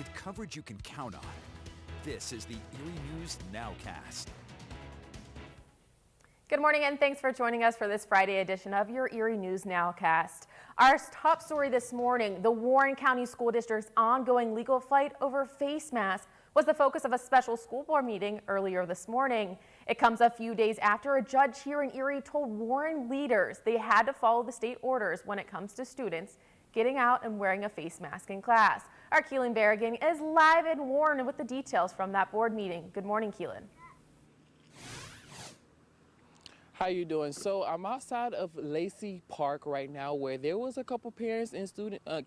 with coverage you can count on. This is the Erie News Nowcast. Good morning and thanks for joining us for this Friday edition of your Erie News Nowcast. Our top story this morning, the Warren County School District's ongoing legal fight over face masks was the focus of a special school board meeting earlier this morning. It comes a few days after a judge here in Erie told Warren leaders they had to follow the state orders when it comes to students getting out and wearing a face mask in class. Our Keelan Berrigan is live in Warren with the details from that board meeting. Good morning, Keelan. How you doing? So I'm outside of Lacey Park right now, where there was a couple parents and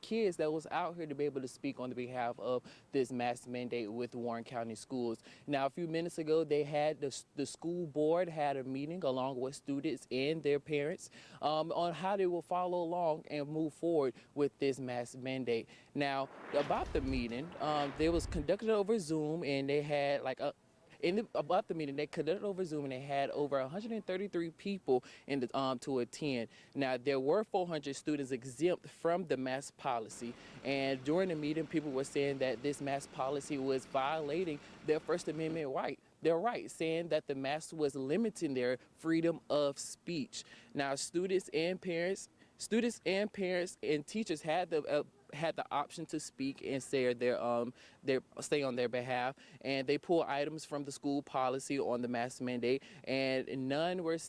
kids that was out here to be able to speak on the behalf of this mask mandate with Warren County Schools. Now, a few minutes ago, they had the school board had a meeting along with students and their parents on how they will follow along and move forward with this mask mandate. Now, about the meeting, they was conducted over Zoom, and they had like about the meeting, they conducted over Zoom, and they had over 133 people in the, to attend. Now, there were 400 students exempt from the mask policy, and during the meeting, people were saying that this mask policy was violating their First Amendment right. Their right, saying that the mask was limiting their freedom of speech. Now, students and parents and teachers had the option to speak and say say on their behalf, and they pulled items from the school policy on the mask mandate, and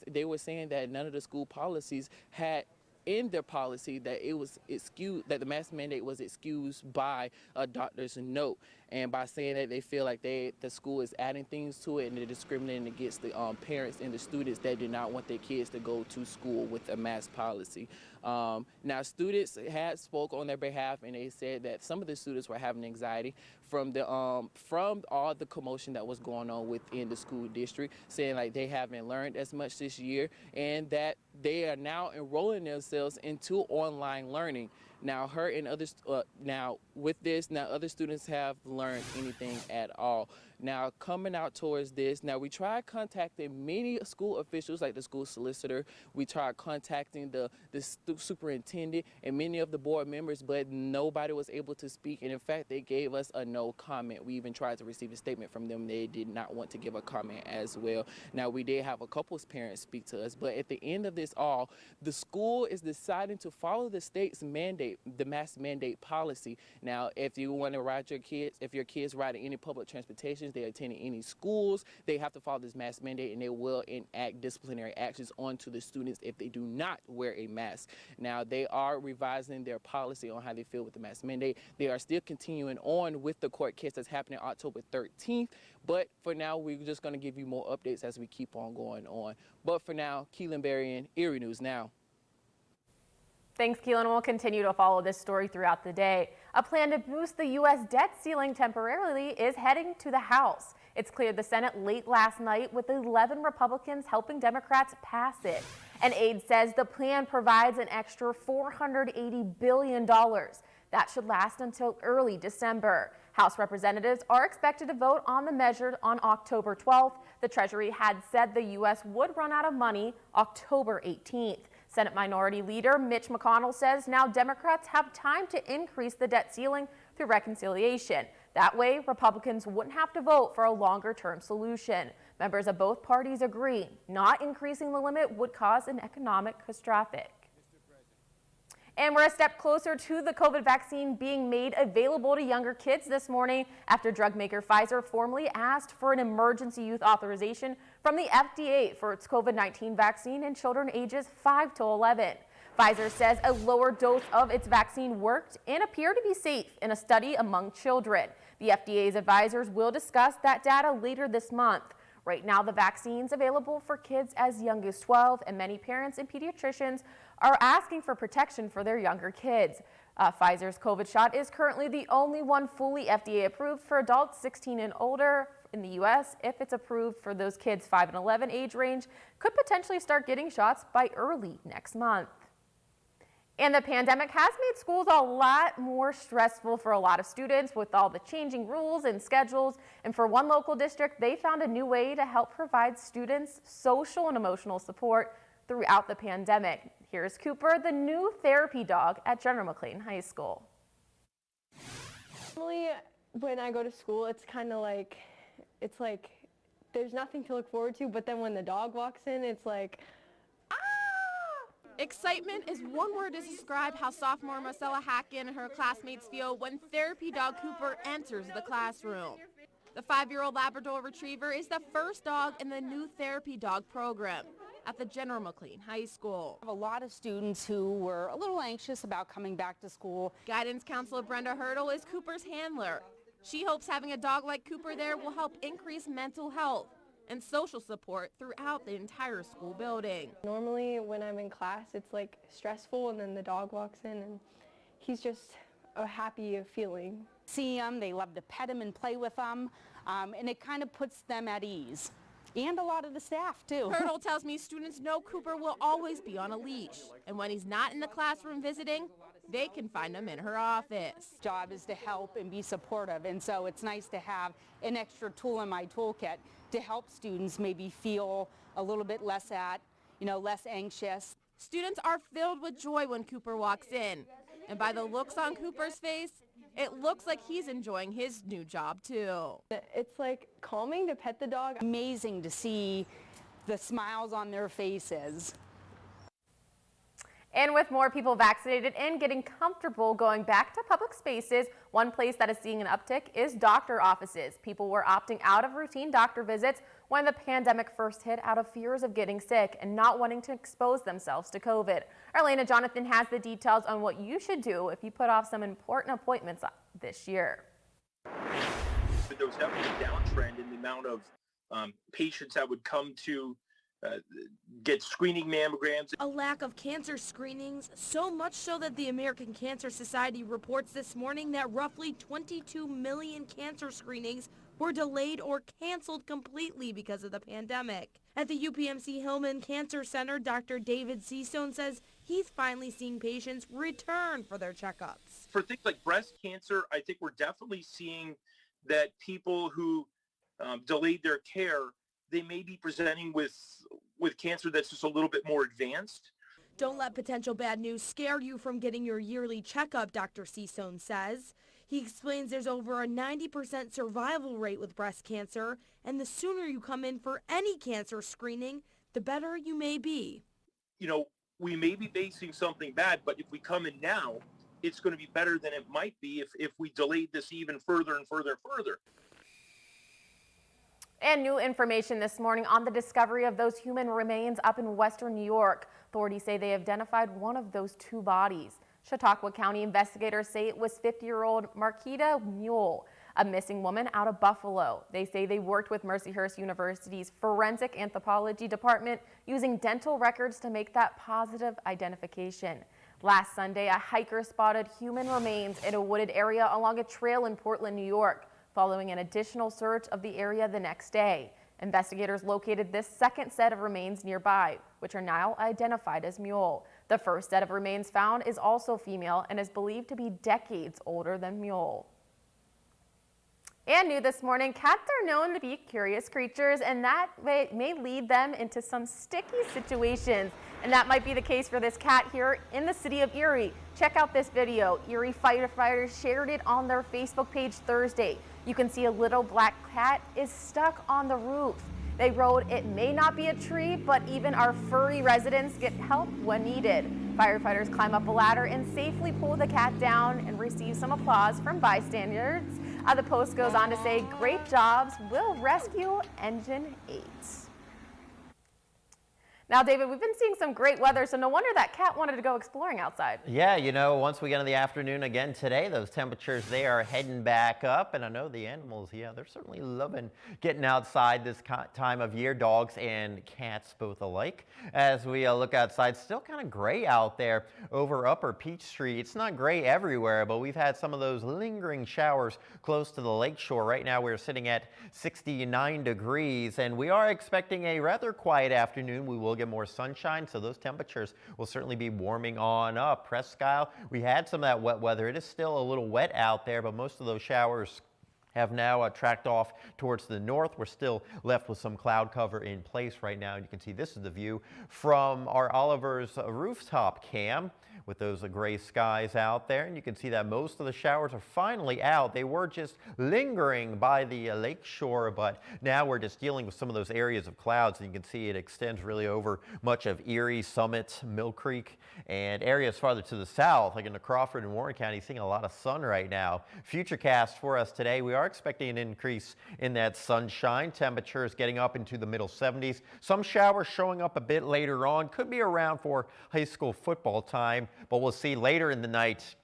they were saying that none of the school policies had in their policy that it was excused, that the mask mandate was excused by a doctor's note, and by saying that they feel like the school is adding things to it and they're discriminating against the parents and the students that did not want their kids to go to school with a mask policy. Now, students had spoke on their behalf, and they said that some of the students were having anxiety from all the commotion that was going on within the school district, saying like they haven't learned as much this year, and that they are now enrolling themselves into online learning. Now, her and others, other students have learned anything at all. Now, coming out towards this, now we tried contacting many school officials, like the school solicitor. We tried contacting the superintendent and many of the board members, but nobody was able to speak. And in fact, they gave us a no comment. We even tried to receive a statement from them. They did not want to give a comment as well. Now, we did have a couple's parents speak to us, but at the end of this all, the school is deciding to follow the state's mandate, the mask mandate policy. Now, if you want to ride your kids, if your kids ride in any public transportation, they attending any schools, they have to follow this mask mandate, and they will enact disciplinary actions onto the students if they do not wear a mask. Now, they are revising their policy on how they feel with the mask mandate. They are still continuing on with the court case that's happening October 13th, but for now, we're just going to give you more updates as we keep on going on. But for now, Keelan Berrigan, Erie News Now. Thanks, Keelan. We'll continue to follow this story throughout the day. A plan to boost the U.S. debt ceiling temporarily is heading to the House. It's cleared the Senate late last night, with 11 Republicans helping Democrats pass it. An aide says the plan provides an extra $480 billion. That should last until early December. House representatives are expected to vote on the measure on October 12th. The Treasury had said the U.S. would run out of money October 18th. Senate Minority Leader Mitch McConnell says now Democrats have time to increase the debt ceiling through reconciliation. That way, Republicans wouldn't have to vote for a longer-term solution. Members of both parties agree not increasing the limit would cause an economic catastrophe. And we're a step closer to the COVID vaccine being made available to younger kids this morning after drug maker Pfizer formally asked for an emergency use authorization from the FDA for its COVID-19 vaccine in children ages 5 to 11. Pfizer says a lower dose of its vaccine worked and appeared to be safe in a study among children. The FDA's advisors will discuss that data later this month. Right now, the vaccine's available for kids as young as 12, and many parents and pediatricians are asking for protection for their younger kids. Pfizer's COVID shot is currently the only one fully FDA approved for adults 16 and older in the U.S. If it's approved for those kids 5 and 11 age range, could potentially start getting shots by early next month. And the pandemic has made schools a lot more stressful for a lot of students with all the changing rules and schedules. And for one local district, they found a new way to help provide students social and emotional support throughout the pandemic. Here's Cooper, the new therapy dog at General McLean High School. Normally, When I go to school, it's kind of like, it's like there's nothing to look forward to, but then when the dog walks in, it's like, ah! Excitement is one word to describe how sophomore Marcella Hacken and her classmates feel when therapy dog Cooper enters the classroom. The 5-year-old Labrador Retriever is the first dog in the new therapy dog program at the General McLean High School. A lot of students who were a little anxious about coming back to school. Guidance counselor Brenda Hurdle is Cooper's handler. She hopes having a dog like Cooper there will help increase mental health and social support throughout the entire school building. Normally when I'm in class, it's like stressful, and then the dog walks in and he's just a happy feeling. See them, they love to pet them and play with them, and it kind of puts them at ease. And a lot of the staff too. Hurdle tells me students know Cooper will always be on a leash, and when he's not in the classroom visiting, they can find him in her office. Job is to help and be supportive, and so it's nice to have an extra tool in my toolkit to help students maybe feel a little bit less anxious. Students are filled with joy when Cooper walks in, and by the looks on Cooper's face, it looks like he's enjoying his new job too. It's like calming to pet the dog. Amazing to see the smiles on their faces. And with more people vaccinated and getting comfortable going back to public spaces, one place that is seeing an uptick is doctor offices. People were opting out of routine doctor visits when the pandemic first hit out of fears of getting sick and not wanting to expose themselves to COVID. Arlena Jonathan has the details on what you should do if you put off some important appointments this year. There was definitely a downtrend in the amount of patients that would come to get screening mammograms. A lack of cancer screenings, so much so that the American Cancer Society reports this morning that roughly 22 million cancer screenings were delayed or canceled completely because of the pandemic. At the UPMC Hillman Cancer Center, Dr. David Seastone says he's finally seeing patients return for their checkups. For things like breast cancer, I think we're definitely seeing that people who delayed their care, they may be presenting with cancer that's just a little bit more advanced. Don't let potential bad news scare you from getting your yearly checkup, Dr. Seastone says. He explains there's over a 90% survival rate with breast cancer, and the sooner you come in for any cancer screening, the better you may be. You know, we may be facing something bad, but if we come in now, it's going to be better than it might be if we delayed this even further and further and further. And new information this morning on the discovery of those human remains up in western New York. Authorities say they identified one of those 2 bodies. Chautauqua County investigators say it was 50-year-old Marquita Mule, a missing woman out of Buffalo. They say they worked with Mercyhurst University's Forensic Anthropology Department using dental records to make that positive identification. Last Sunday, a hiker spotted human remains in a wooded area along a trail in Portland, New York. Following an additional search of the area the next day, investigators located this second set of remains nearby, which are now identified as Mule. The first set of remains found is also female and is believed to be decades older than Mule. And new this morning, cats are known to be curious creatures, and that may lead them into some sticky situations. And that might be the case for this cat here in the city of Erie. Check out this video. Erie firefighters shared it on their Facebook page Thursday. You can see a little black cat is stuck on the roof. They wrote, "It may not be a tree, but even our furry residents get help when needed." Firefighters climb up a ladder and safely pull the cat down and receive some applause from bystanders. The post goes on to say, "Great jobs, we'll rescue Engine 8." Now, David, we've been seeing some great weather, so no wonder that cat wanted to go exploring outside. Yeah, you know, once we get in the afternoon again today, those temperatures, they are heading back up. And I know the animals, yeah, they're certainly loving getting outside this time of year, dogs and cats both alike. As we look outside, still kind of gray out there over Upper Peachtree. It's not gray everywhere, but we've had some of those lingering showers close to the lakeshore. Right now, we're sitting at 69 degrees, and we are expecting a rather quiet afternoon. We will get more sunshine, so those temperatures will certainly be warming on up. Presque Isle, we had some of that wet weather. It is still a little wet out there, but most of those showers have now tracked off towards the north. We're still left with some cloud cover in place right now. And you can see this is the view from our Oliver's rooftop cam. with those gray skies out there. And you can see that most of the showers are finally out. They were just lingering by the lake shore, but now we're just dealing with some of those areas of clouds. And you can see it extends really over much of Erie, Summit, Mill Creek, and areas farther to the south, like in the Crawford and Warren County, seeing a lot of sun right now. Futurecast for us today, we are expecting an increase in that sunshine. Temperatures getting up into the middle 70s. Some showers showing up a bit later on. Could be around for high school football time, but we'll see later in the night.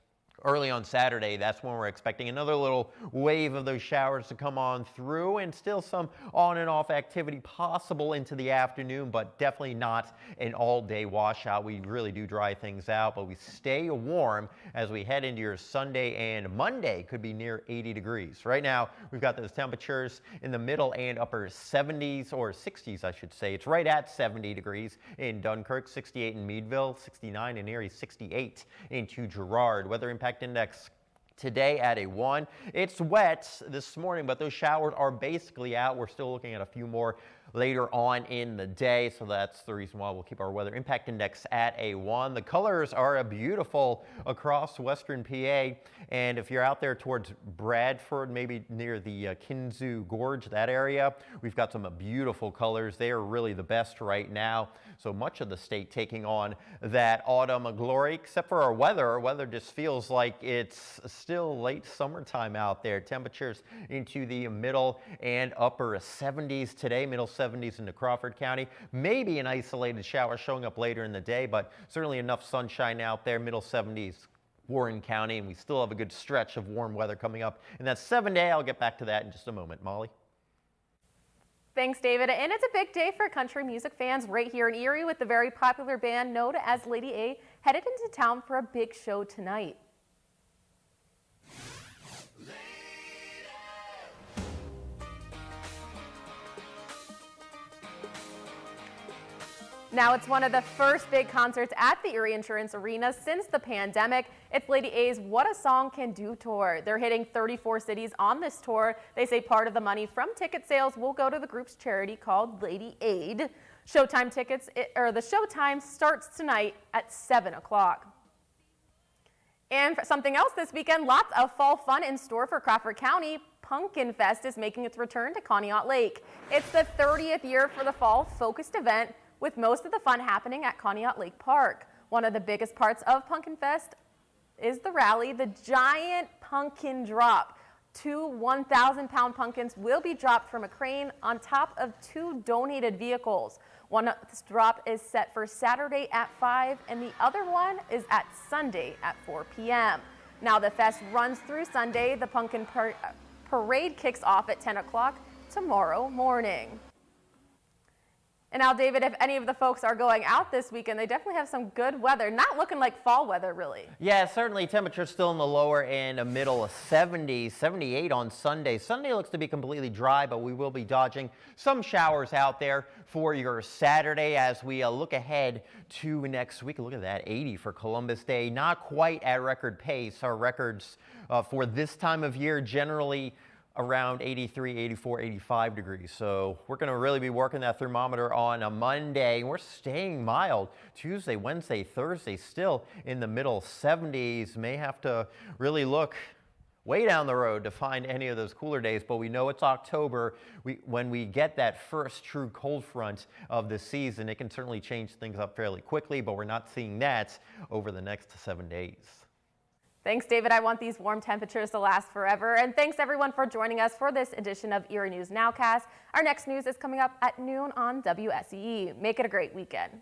Early on Saturday, that's when we're expecting another little wave of those showers to come on through, and still some on and off activity possible into the afternoon, but definitely not an all-day washout. We really do dry things out, but we stay warm as we head into your Sunday, and Monday could be near 80 degrees. Right now, we've got those temperatures in the middle and upper 70s, or 60s, I should say. It's right at 70 degrees in Dunkirk, 68 in Meadville, 69 in Erie, 68 into Girard. Weather impact index today at a 1. It's wet this morning, but those showers are basically out. We're still looking at a few more later on in the day, so that's the reason why we'll keep our weather impact index at a 1. The colors are beautiful across western PA, and if you're out there towards Bradford, maybe near the Kinzu Gorge, that area, we've got some beautiful colors. They are really the best right now. So much of the state taking on that autumn glory, except for our weather. Our weather just feels like it's still late summertime out there. Temperatures into the middle and upper 70s today, middle 70s into Crawford County. Maybe an isolated shower showing up later in the day, but certainly enough sunshine out there, middle 70s. Warren County, and we still have a good stretch of warm weather coming up. And that 7-day, I'll get back to that in just a moment. Molly? Thanks, David. And it's a big day for country music fans right here in Erie, with the very popular band known as Lady A headed into town for a big show tonight. Now, it's one of the first big concerts at the Erie Insurance Arena since the pandemic. It's Lady A's What a Song Can Do tour. They're hitting 34 cities on this tour. They say part of the money from ticket sales will go to the group's charity called Lady Aid. Showtime tickets, the showtime starts tonight at 7 o'clock. And for something else this weekend, lots of fall fun in store for Crawford County. Pumpkin Fest is making its return to Conneaut Lake. It's the 30th year for the fall-focused event, with most of the fun happening at Conneaut Lake Park. One of the biggest parts of Pumpkin Fest is the rally, the giant pumpkin drop. 2 1,000-pound pumpkins will be dropped from a crane on top of 2 donated vehicles. One drop is set for Saturday at 5, and the other one is at Sunday at 4 p.m. Now, the fest runs through Sunday. The pumpkin parade kicks off at 10 o'clock tomorrow morning. And now, David, if any of the folks are going out this weekend, they definitely have some good weather. Not looking like fall weather, really. Yeah, certainly temperatures still in the lower and middle 70s, 78 on Sunday. Sunday looks to be completely dry, but we will be dodging some showers out there for your Saturday as we look ahead to next week. Look at that, 80 for Columbus Day. Not quite at record pace. Our records for this time of year generally around 83, 84, 85 degrees. So we're going to really be working that thermometer on a Monday. We're staying mild Tuesday, Wednesday, Thursday, still in the middle 70s. May have to really look way down the road to find any of those cooler days, but we know it's October. When we get that first true cold front of the season, it can certainly change things up fairly quickly, but we're not seeing that over the next 7 days. Thanks, David. I want these warm temperatures to last forever. And thanks, everyone, for joining us for this edition of Erie News Nowcast. Our next news is coming up at noon on WSEE. Make it a great weekend.